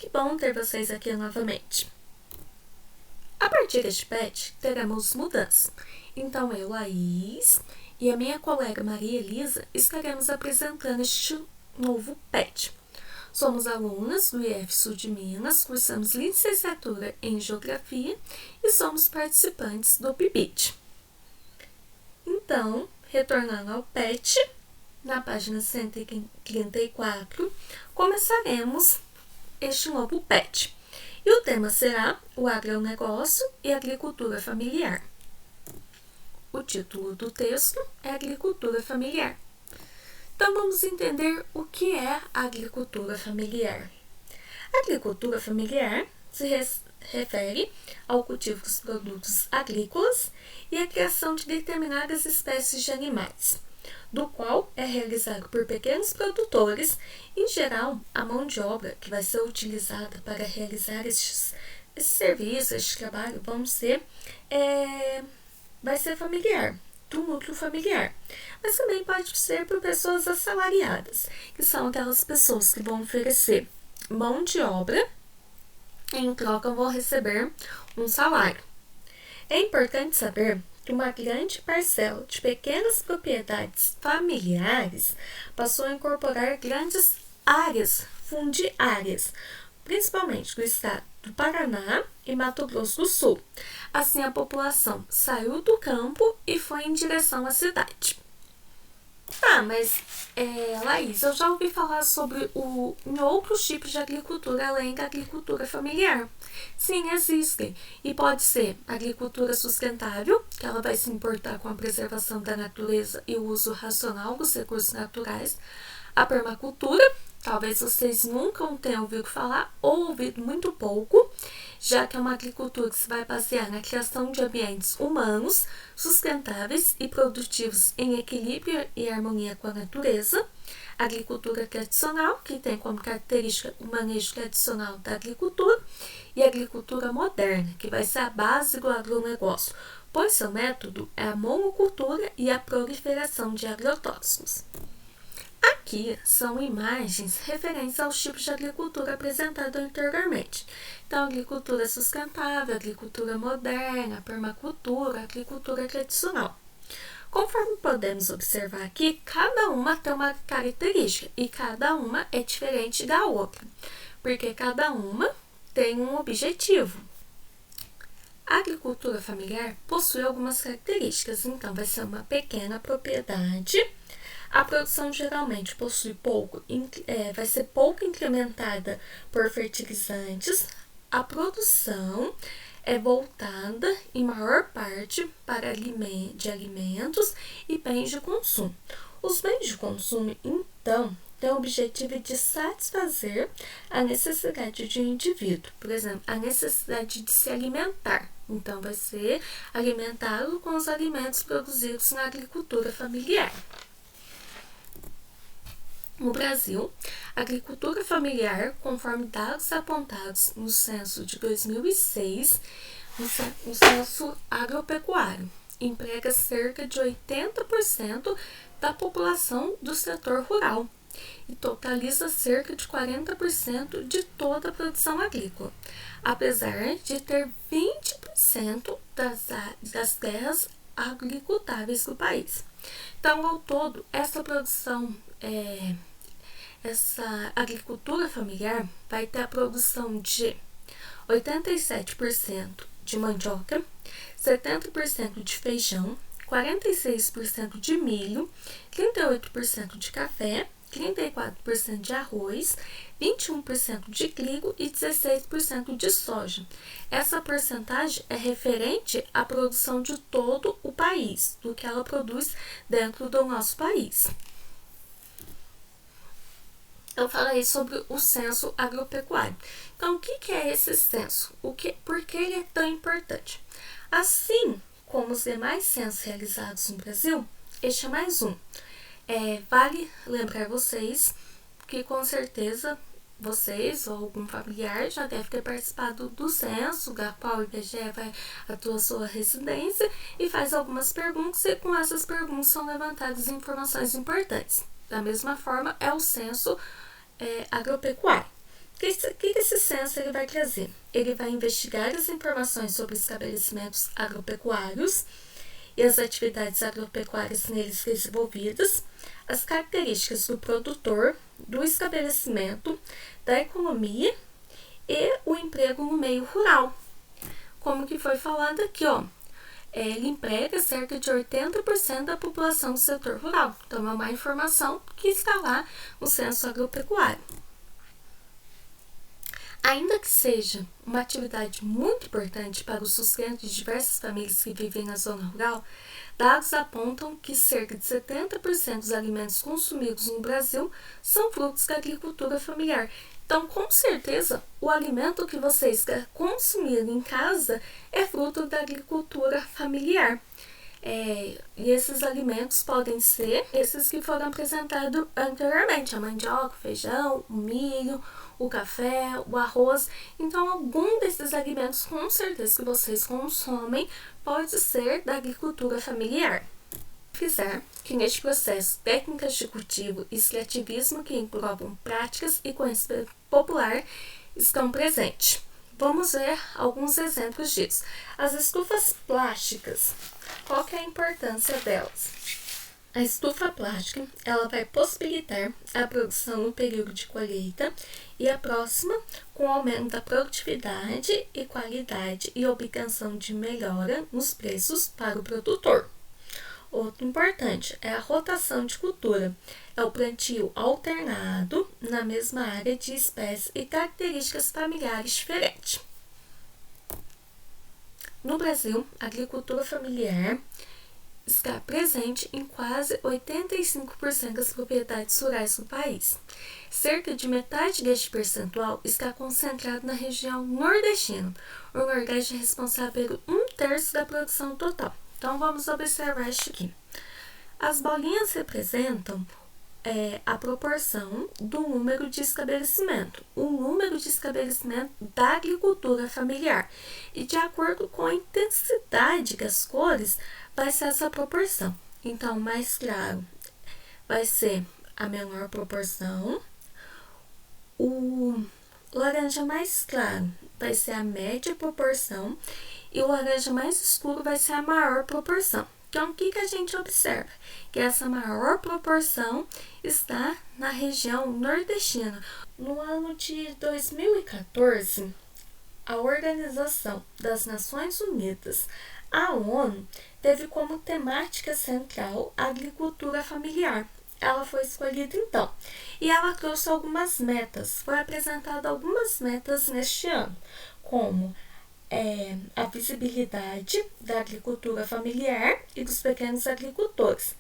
que bom ter vocês aqui novamente. A partir deste PET, teremos mudança. Então, eu, Laís, e a minha colega Maria Elisa estaremos apresentando este novo PET. Somos alunas do IF Sul de Minas, cursamos licenciatura em Geografia e somos participantes do PIBIT. Então, retornando ao PET, na página 134, começaremos este novo PET. E o tema será o agronegócio e agricultura familiar. O título do texto é Agricultura Familiar. Então, vamos entender o que é a agricultura familiar. A agricultura familiar se refere ao cultivo dos produtos agrícolas e à criação de determinadas espécies de animais, do qual é realizado por pequenos produtores. Em geral, a mão de obra que vai ser utilizada para realizar estes serviços, este trabalho, vai ser familiar, do núcleo familiar. Mas também pode ser por pessoas assalariadas, que são aquelas pessoas que vão oferecer mão de obra e em troca vão receber um salário. É importante saber que uma grande parcela de pequenas propriedades familiares passou a incorporar grandes áreas fundiárias, principalmente do estado do Paraná e Mato Grosso do Sul. Assim, a população saiu do campo e foi em direção à cidade. Laís, eu já ouvi falar sobre outros tipos de agricultura além da agricultura familiar. Sim, existem. E pode ser agricultura sustentável, que ela vai se importar com a preservação da natureza e o uso racional dos recursos naturais. A permacultura, talvez vocês nunca tenham ouvido falar ou ouvido muito pouco, já que é uma agricultura que se vai basear na criação de ambientes humanos, sustentáveis e produtivos em equilíbrio e harmonia com a natureza. A agricultura tradicional, que tem como característica o manejo tradicional da agricultura, e a agricultura moderna, que vai ser a base do agronegócio, pois seu método é a monocultura e a proliferação de agrotóxicos. Aqui são imagens referentes aos tipos de agricultura apresentados anteriormente. Então, agricultura sustentável, agricultura moderna, permacultura, agricultura tradicional. Conforme podemos observar aqui, cada uma tem uma característica e cada uma é diferente da outra, porque cada uma tem um objetivo. A agricultura familiar possui algumas características, então vai ser uma pequena propriedade. A produção geralmente vai ser pouco incrementada por fertilizantes. A produção é voltada em maior parte para alimentos e bens de consumo. Os bens de consumo, então, têm o objetivo de satisfazer a necessidade de um indivíduo. Por exemplo, a necessidade de se alimentar. Então, vai ser alimentado com os alimentos produzidos na agricultura familiar. No Brasil, a agricultura familiar, conforme dados apontados no censo de 2006, no censo agropecuário, emprega cerca de 80% da população do setor rural e totaliza cerca de 40% de toda a produção agrícola, apesar de ter 20% das terras agricultáveis do país. Então, ao todo, essa agricultura familiar vai ter a produção de 87% de mandioca, 70% de feijão, 46% de milho, 38% de café, 34% de arroz, 21% de trigo e 16% de soja. Essa porcentagem é referente à produção de todo o país, do que ela produz dentro do nosso país. Eu falei sobre o censo agropecuário. Então, o que é esse censo? Por que ele é tão importante? Assim como os demais censos realizados no Brasil, este é mais um. Vale lembrar vocês que com certeza vocês ou algum familiar já deve ter participado do censo, da qual o IBGE vai atuar sua residência e faz algumas perguntas, e com essas perguntas são levantadas informações importantes. Da mesma forma, é o censo agropecuário. que esse censo ele vai trazer? Ele vai investigar as informações sobre estabelecimentos agropecuários e as atividades agropecuárias neles desenvolvidas, as características do produtor, do estabelecimento, da economia e o emprego no meio rural. Como que foi falado aqui, ele emprega cerca de 80% da população do setor rural. Então, é uma informação que está lá no censo agropecuário. Ainda que seja uma atividade muito importante para o sustento de diversas famílias que vivem na zona rural, dados apontam que cerca de 70% dos alimentos consumidos no Brasil são frutos da agricultura familiar. Então, com certeza, o alimento que vocês querem consumir em casa é fruto da agricultura familiar. E esses alimentos podem ser esses que foram apresentados anteriormente: a mandioca, o feijão, o milho, o café, o arroz. Então, algum desses alimentos, com certeza, que vocês consomem, pode ser da agricultura familiar. Fizer que neste processo técnicas de cultivo e extrativismo que englobam práticas e conhecimento popular estão presentes. Vamos ver alguns exemplos disso. As estufas plásticas, qual que é a importância delas? A estufa plástica, ela vai possibilitar a produção no período de colheita e a próxima com o aumento da produtividade e qualidade e obtenção de melhora nos preços para o produtor. Outro importante é a rotação de cultura. É o plantio alternado na mesma área de espécies e características familiares diferentes. No Brasil, a agricultura familiar está presente em quase 85% das propriedades rurais do país. Cerca de metade deste percentual está concentrado na região nordestina. O Nordeste é responsável por 1/3 da produção total. Então, vamos observar isso aqui. As bolinhas representam a proporção do número de estabelecimento, o número de estabelecimento da agricultura familiar. E de acordo com a intensidade das cores, vai ser essa proporção. Então, o mais claro vai ser a menor proporção, o laranja mais claro vai ser a média proporção e o laranja mais escuro vai ser a maior proporção. Então, o que a gente observa? Que essa maior proporção está na região nordestina. No ano de 2014, a Organização das Nações Unidas, a ONU, teve como temática central a agricultura familiar. Ela foi escolhida então, e ela trouxe algumas metas. Foi apresentada algumas metas neste ano, como a visibilidade da agricultura familiar e dos pequenos agricultores,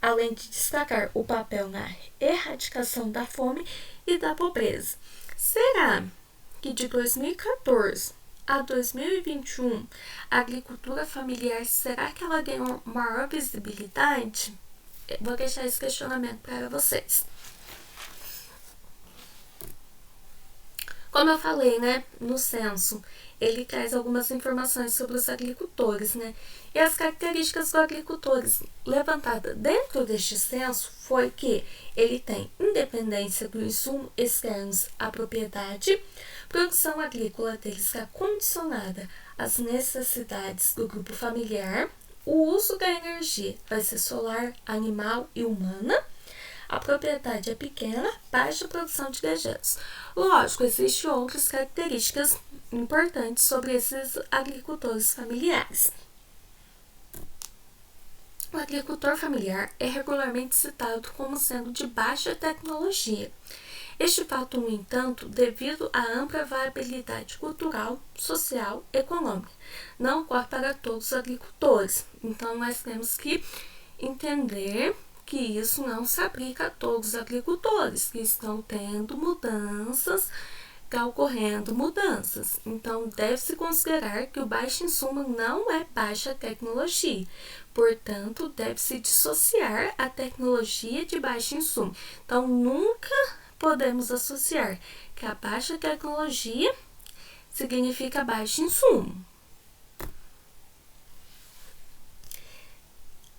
além de destacar o papel na erradicação da fome e da pobreza. Será que de 2014 a 2021 a agricultura familiar, será que ela ganhou maior visibilidade? Vou deixar esse questionamento para vocês. Como eu falei, no censo, ele traz algumas informações sobre os agricultores, E as características dos agricultores levantadas dentro deste censo foi que ele tem independência do insumo externos à propriedade, produção agrícola deles está condicionada às necessidades do grupo familiar, o uso da energia vai ser solar, animal e humana, a propriedade é pequena, baixa produção de dejetos. Lógico, existem outras características importantes sobre esses agricultores familiares. O agricultor familiar é regularmente citado como sendo de baixa tecnologia. Este fato, no entanto, devido à ampla variabilidade cultural, social e econômica, não ocorre para todos os agricultores. Então, nós temos que entender que isso não se aplica a todos os agricultores, que estão tendo mudanças, está ocorrendo mudanças. Então, deve-se considerar que o baixo insumo não é baixa tecnologia. Portanto, deve-se dissociar a tecnologia de baixo insumo. Então, nunca podemos associar que a baixa tecnologia significa baixo insumo.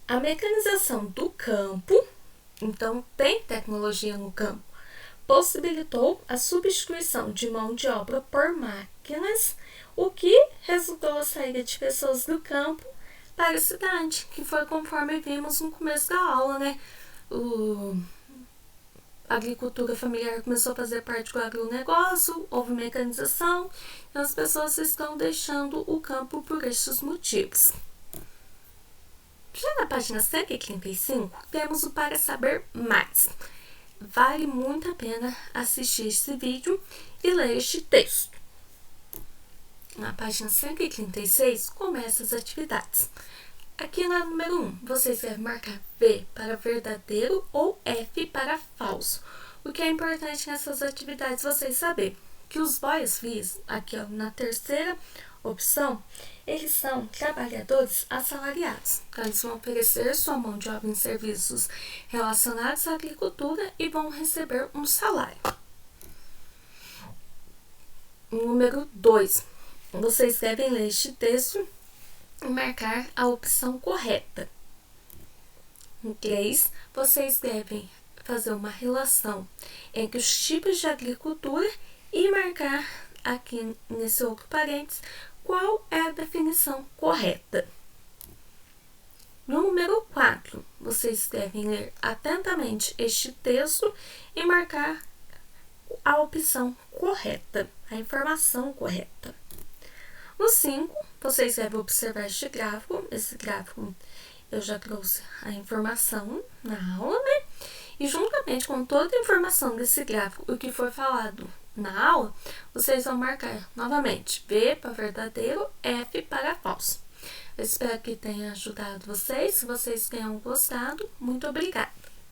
A mecanização do campo, então tem tecnologia no campo, possibilitou a substituição de mão de obra por máquinas, o que resultou a saída de pessoas do campo para a cidade, que foi conforme vimos no começo da aula, né? A agricultura familiar começou a fazer parte do agronegócio, houve mecanização, e as pessoas estão deixando o campo por estes motivos. Já na página 135, temos o Para Saber Mais. Vale muito a pena assistir esse vídeo e ler este texto. Na página 136, começa as atividades. Aqui na número 1, vocês devem marcar V para verdadeiro ou F para falso. O que é importante nessas atividades vocês saberem que os boys fees, aqui na terceira opção, eles são trabalhadores assalariados. Então, eles vão oferecer sua mão de obra em serviços relacionados à agricultura e vão receber um salário. Número 2. Vocês devem ler este texto e marcar a opção correta. Em 3, vocês devem fazer uma relação entre os tipos de agricultura e marcar aqui nesse outro parênteses qual é a definição correta. No número 4, vocês devem ler atentamente este texto e marcar a opção correta, a informação correta. No 5, vocês devem observar este gráfico. Esse gráfico eu já trouxe a informação na aula, né? E juntamente com toda a informação desse gráfico, o que foi falado na aula, vocês vão marcar novamente V para verdadeiro, F para falso. Eu espero que tenha ajudado vocês. Se vocês tenham gostado, muito obrigada.